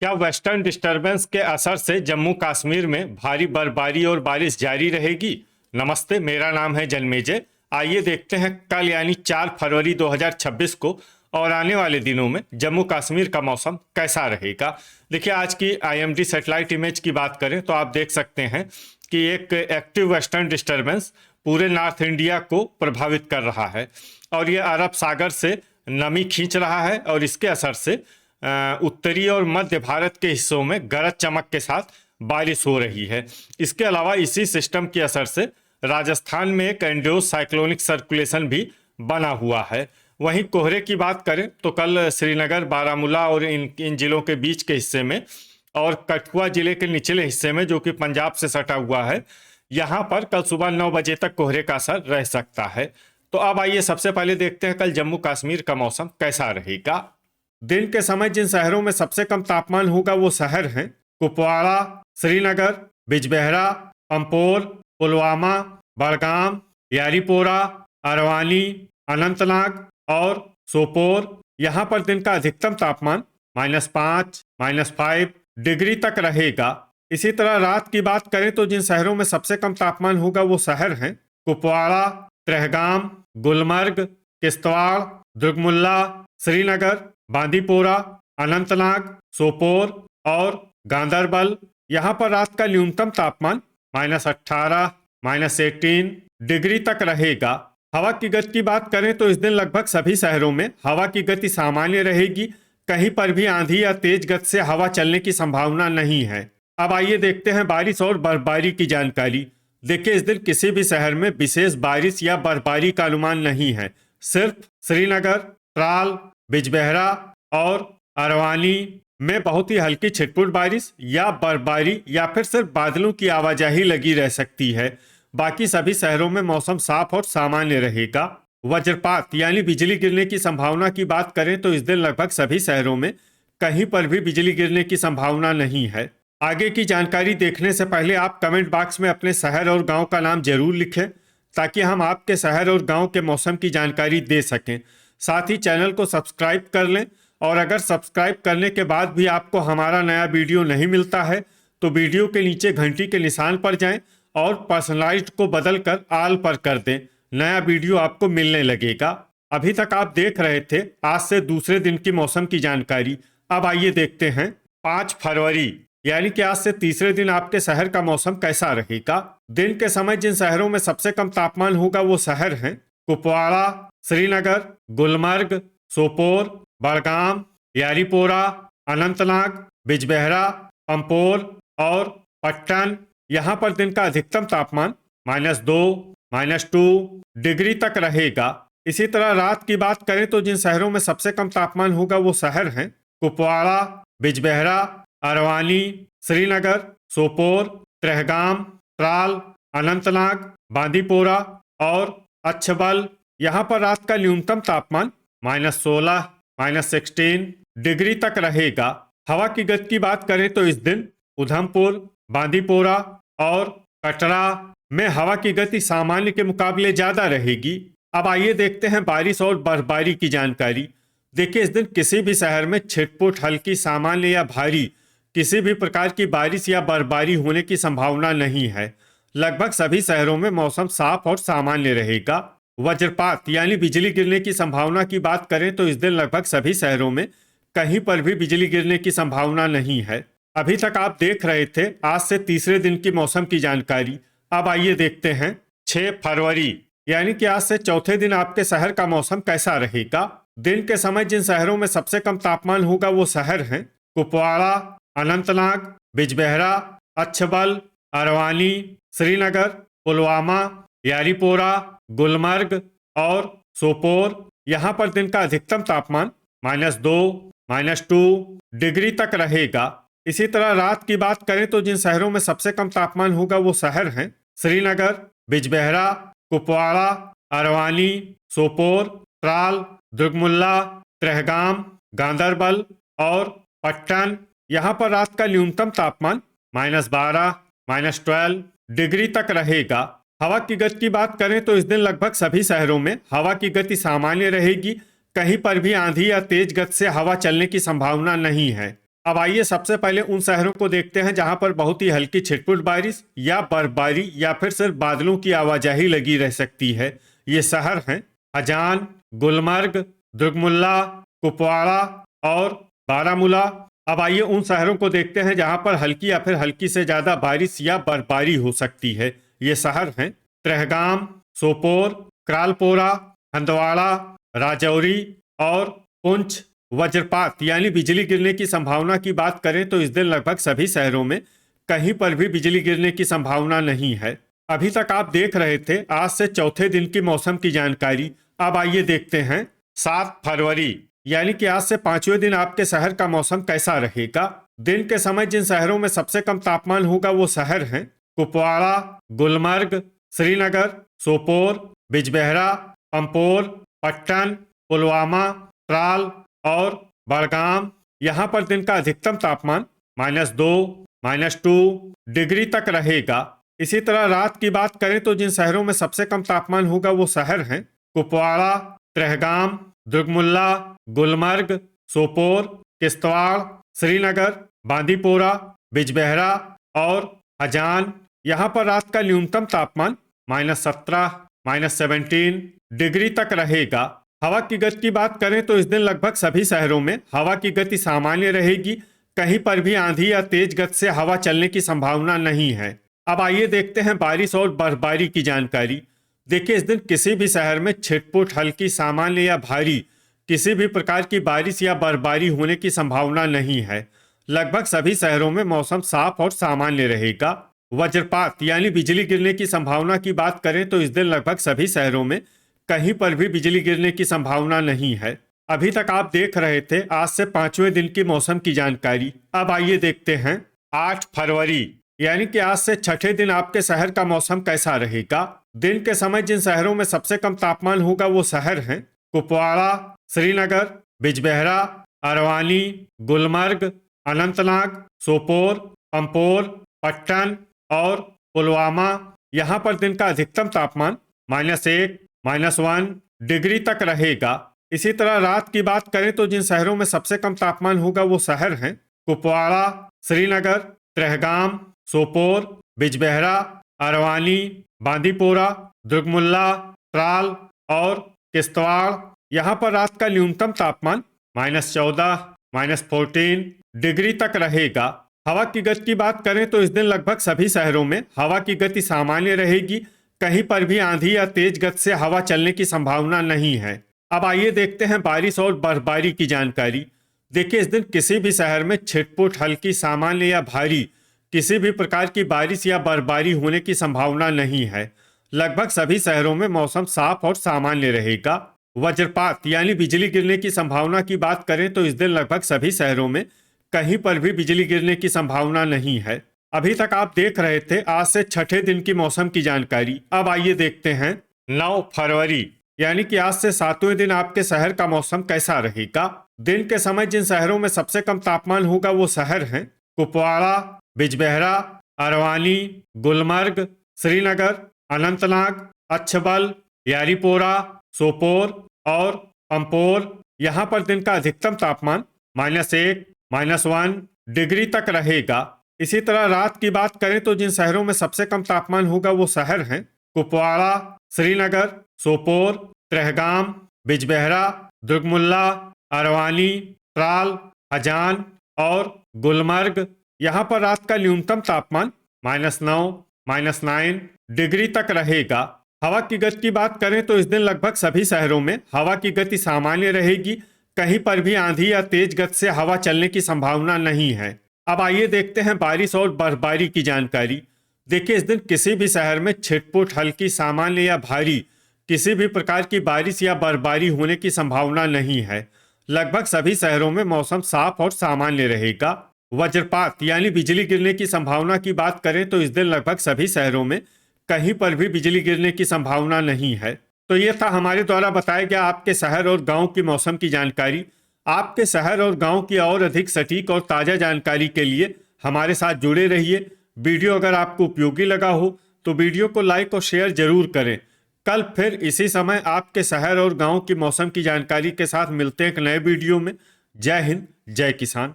क्या western disturbance के असर से जम्मू कश्मीर में भारी बर्फबारी और बारिश जारी रहेगी? नमस्ते, मेरा नाम है जन्मेजय। आइए देखते हैं कल यानी 4 फरवरी 2026 को और आने वाले दिनों में जम्मू कश्मीर का मौसम कैसा रहेगा। देखिए, आज की आईएमडी सैटेलाइट इमेज की बात करें तो आप देख सकते हैं कि एक एक्टिव वेस्टर्न डिस्टरबेंस पूरे नॉर्थ इंडिया को प्रभावित कर रहा है और ये अरब सागर से नमी खींच रहा है और इसके असर से उत्तरी और मध्य भारत के हिस्सों में गरज चमक के साथ बारिश हो रही है। इसके अलावा इसी सिस्टम के असर से राजस्थान में एक एंडोस साइक्लोनिक सर्कुलेशन भी बना हुआ है। वहीं कोहरे की बात करें तो कल श्रीनगर, बारामूला और इन जिलों के बीच के हिस्से में और कठुआ जिले के निचले हिस्से में, जो कि पंजाब से सटा हुआ है, यहाँ पर कल सुबह 9 बजे तक कोहरे का असर रह सकता है। तो अब आइए सबसे पहले देखते हैं कल जम्मू कश्मीर का मौसम कैसा रहेगा। दिन के समय जिन शहरों में सबसे कम तापमान होगा वो शहर हैं कुपवाड़ा, श्रीनगर, बिजबेहरा, पंपोर, पुलवामा, बड़गाम, यारीपोरा, अरवानी, अनंतनाग और सोपोर। यहाँ पर दिन का अधिकतम तापमान -5, -5 डिग्री तक रहेगा। इसी तरह रात की बात करें तो जिन शहरों में सबसे कम तापमान होगा वो शहर हैं कुपवाड़ा, त्रेहगाम, गुलमर्ग, किश्तवाड़, दुर्गमुल्ला, श्रीनगर, बांदीपोरा, अनंतनाग, सोपोर और गांदरबल। यहाँ पर रात का न्यूनतम तापमान -18, -18 डिग्री तक रहेगा। हवा की गति की बात करें तो इस दिन लगभग सभी शहरों में हवा की गति सामान्य रहेगी। कहीं पर भी आंधी या तेज गति से हवा चलने की संभावना नहीं है। अब आइए देखते हैं बारिश और बर्फबारी की जानकारी। देखिए, इस दिन किसी भी शहर में विशेष बारिश या बर्फबारी का अनुमान नहीं है। सिर्फ श्रीनगर, त्राल, बिजबेहरा और अरवानी में बहुत ही हल्की छिटपुट बारिश या बर्फबारी या फिर सिर्फ बादलों की आवाजाही लगी रह सकती है। बाकी सभी शहरों में मौसम साफ और सामान्य रहेगा। वज्रपात यानी बिजली गिरने की संभावना की बात करें तो इस दिन लगभग सभी शहरों में कहीं पर भी बिजली गिरने की संभावना नहीं है। आगे की जानकारी देखने से पहले आप कमेंट बॉक्स में अपने शहर और गांव का नाम जरूर लिखें ताकि हम आपके शहर और गांव के मौसम की जानकारी दे सकें। साथ ही चैनल को सब्सक्राइब कर लें और अगर सब्सक्राइब करने के बाद भी आपको हमारा नया वीडियो नहीं मिलता है तो वीडियो के नीचे घंटी के निशान पर जाएं और पर्सनलाइज्ड को बदलकर ऑल पर कर दें। नया वीडियो आपको मिलने लगेगा। अभी तक आप देख रहे थे आज से दूसरे दिन की मौसम की जानकारी। अब आइए देखते हैं 5 फरवरी यानी कि आज से तीसरे दिन आपके शहर का मौसम कैसा रहेगा। दिन के समय जिन शहरों में सबसे कम तापमान होगा वो शहर हैं कुपवाड़ा, श्रीनगर, गुलमर्ग, सोपोर, बड़गाम, यारीपोरा, अनंतनाग, बिजबेहरा, पंपोर और पट्टन। यहाँ पर दिन का अधिकतम तापमान -2, -2 डिग्री तक रहेगा। इसी तरह रात की बात करें तो जिन शहरों में सबसे कम तापमान होगा वो शहर हैं कुपवाड़ा, बिजबेहरा, अरवानी, श्रीनगर, सोपोर, त्रेहगाम, त्राल, अनंतनाग, बांदीपोरा और अच्छबल। यहाँ पर रात का न्यूनतम तापमान -16, -16 डिग्री तक रहेगा। हवा की गति की बात करें तो इस दिन उधमपुर, बांदीपोरा और कटरा में हवा की गति सामान्य के मुकाबले ज्यादा रहेगी। अब आइए देखते हैं बारिश और बर्फबारी की जानकारी। देखिए, इस दिन किसी भी शहर में छिटपुट, हल्की, सामान्य या भारी किसी भी प्रकार की बारिश या बर्फबारी होने की संभावना नहीं है। लगभग सभी शहरों में मौसम साफ और सामान्य रहेगा। वज्रपात यानी बिजली गिरने की संभावना की बात करें तो इस दिन लगभग सभी शहरों में कहीं पर भी बिजली गिरने की संभावना नहीं है। अभी तक आप देख रहे थे आज से तीसरे दिन की मौसम की जानकारी। अब आइए देखते हैं 6 फरवरी यानी कि आज से चौथे दिन आपके शहर का मौसम कैसा रहेगा। दिन के समय जिन शहरों में सबसे कम तापमान होगा वो शहर हैं कुपवाड़ा, अनंतनाग, बिजबेहरा, अच्छबल, अरवानी, श्रीनगर, पुलवामा, यारीपोरा, गुलमर्ग और सोपोर। यहाँ पर दिन का अधिकतम तापमान -2, -2 डिग्री तक रहेगा। इसी तरह रात की बात करें तो जिन शहरों में सबसे कम तापमान होगा वो शहर हैं श्रीनगर, बिजबेहरा, कुपवाड़ा, अरवानी, सोपोर, त्राल, दुर्गमुल्ला, त्रेहगाम, गांदरबल और पट्टन। यहाँ पर रात का न्यूनतम तापमान -12, -12 डिग्री तक रहेगा। हवा की गति की बात करें तो इस दिन लगभग सभी शहरों में हवा की गति सामान्य रहेगी। कहीं पर भी आंधी या तेज गति से हवा चलने की संभावना नहीं है। अब आइए सबसे पहले उन शहरों को देखते हैं जहां पर बहुत ही हल्की छिटपुट बारिश या बर्फबारी या फिर सिर्फ बादलों की आवाजाही लगी रह सकती है। ये शहर हैं अजान, गुलमर्ग, दुर्गमुल्ला, कुपवाड़ा और बारामूला। अब आइए उन शहरों को देखते हैं जहां पर हल्की या फिर हल्की से ज्यादा बारिश या बर्फबारी हो सकती है। ये शहर हैं त्रेहगाम, सोपोर, क्रालपोरा, हंदवाड़ा, राजौरी और पुंछ। वज्रपात यानी बिजली गिरने की संभावना की बात करें तो इस दिन लगभग सभी शहरों में कहीं पर भी बिजली गिरने की संभावना नहीं है। अभी तक आप देख रहे थे आज से चौथे दिन की मौसम की जानकारी। अब आइए देखते हैं 7 फरवरी यानी कि आज से 5वें दिन आपके शहर का मौसम कैसा रहेगा। दिन के समय जिन शहरों में सबसे कम तापमान होगा वो शहर हैं कुपवाड़ा, गुलमर्ग, श्रीनगर, सोपोर, बिजबेहरा, पंपोर, पट्टन, पुलवामा, त्राल और बड़गाम। यहाँ पर दिन का अधिकतम तापमान -2, -2 डिग्री तक रहेगा। इसी तरह रात की बात करें तो जिन शहरों में सबसे कम तापमान होगा वो शहर हैं कुपवाड़ा, त्रेहगाम, दुर्गमुल्ला, गुलमर्ग, सोपोर, किश्तवाड़, श्रीनगर, बांदीपोरा, बिजबेहरा और अजान। यहाँ पर रात का न्यूनतम तापमान -17, -17 डिग्री तक रहेगा। हवा की गति की बात करें तो इस दिन लगभग सभी शहरों में हवा की गति सामान्य रहेगी। कहीं पर भी आंधी या तेज गति से हवा चलने की संभावना नहीं है। अब आइए देखते हैं बारिश और बर्फबारी की जानकारी। देखिए इस दिन किसी भी शहर में छिटपुट, हल्की, सामान्य या भारी किसी भी प्रकार की बारिश या बर्फबारी होने की संभावना नहीं है। लगभग सभी शहरों में मौसम साफ और सामान्य रहेगा। वज्रपात यानी बिजली गिरने की संभावना की बात करें तो इस दिन लगभग सभी शहरों में कहीं पर भी बिजली गिरने की संभावना नहीं है। अभी तक आप देख रहे थे आज से 5वें दिन की मौसम की जानकारी। अब आइए देखते हैं 8 फरवरी यानी कि आज से 6ठे दिन आपके शहर का मौसम कैसा रहेगा। दिन के समय जिन शहरों में सबसे कम तापमान होगा वो शहर हैं कुपवाड़ा, श्रीनगर, बिजबेहरा, अरवानी, गुलमर्ग, अनंतनाग, सोपोर, पंपोर, पट्टन और पुलवामा। यहाँ पर दिन का अधिकतम तापमान -1, -1 डिग्री तक रहेगा। इसी तरह रात की बात करें तो जिन शहरों में सबसे कम तापमान होगा वो शहर हैं कुपवाड़ा, श्रीनगर, त्रेहगाम, सोपोर, बिजबेहरा, अरवानी, बांदीपोरा, दुर्गमुल्ला, त्राल और किश्तवाड़। यहाँ पर रात का न्यूनतम तापमान -14, -14 डिग्री तक रहेगा। हवा की गति की बात करें तो इस दिन लगभग सभी शहरों में हवा की गति सामान्य रहेगी। कहीं पर भी आंधी या तेज गति से हवा चलने की संभावना नहीं है। अब आइए देखते हैं बारिश और बर्फबारी की जानकारी। देखिए इस दिन किसी भी शहर में छिटपुट, हल्की, सामान्य या भारी किसी भी प्रकार की बारिश या बर्फबारी होने की संभावना नहीं है। लगभग सभी शहरों में मौसम साफ और सामान्य रहेगा। वज्रपात यानी बिजली गिरने की संभावना की बात करें तो इस दिन लगभग सभी शहरों में कहीं पर भी बिजली गिरने की संभावना नहीं है। अभी तक आप देख रहे थे आज से 6ठे दिन की मौसम की जानकारी। अब आइए देखते हैं 9 फरवरी यानी कि आज से 7वें दिन आपके शहर का मौसम कैसा रहेगा। दिन के समय जिन शहरों में सबसे कम तापमान होगा वो शहर हैं कुपवाड़ा, बिजबेहरा, अरवानी, गुलमर्ग, श्रीनगर, अनंतनाग, अच्छबल, यारीपोरा, सोपोर और पंपोर। यहाँ पर दिन का अधिकतम तापमान -1, -1 डिग्री तक रहेगा। इसी तरह रात की बात करें तो जिन शहरों में सबसे कम तापमान होगा वो शहर हैं कुपवाड़ा, श्रीनगर, सोपोर, त्रेहगाम, बिजबेहरा, दुर्गमुल्ला, अरवानी, त्राल, अजान और गुलमर्ग। यहाँ पर रात का न्यूनतम तापमान -9, -9 डिग्री तक रहेगा। हवा की गति की बात करें तो इस दिन लगभग सभी शहरों में हवा की गति सामान्य रहेगी। कहीं पर भी आंधी या तेज गति से हवा चलने की संभावना नहीं है। अब आइए देखते हैं बारिश और बर्फबारी की जानकारी। देखिए इस दिन किसी भी शहर में छिटपुट, हल्की, सामान्य या भारी किसी भी प्रकार की बारिश या बर्फबारी होने की संभावना नहीं है। लगभग सभी शहरों में मौसम साफ और सामान्य रहेगा। वज्रपात यानी बिजली गिरने की संभावना की बात करें तो इस दिन लगभग सभी शहरों में कहीं पर भी बिजली गिरने की संभावना नहीं है। तो ये था हमारे द्वारा बताया गया आपके शहर और गांव की मौसम की जानकारी। आपके शहर और गांव की और अधिक सटीक और ताज़ा जानकारी के लिए हमारे साथ जुड़े रहिए। वीडियो अगर आपको उपयोगी लगा हो तो वीडियो को लाइक और शेयर जरूर करें। कल फिर इसी समय आपके शहर और गांव की मौसम की जानकारी के साथ मिलते हैं एक नए वीडियो में। जय हिंद, जय किसान।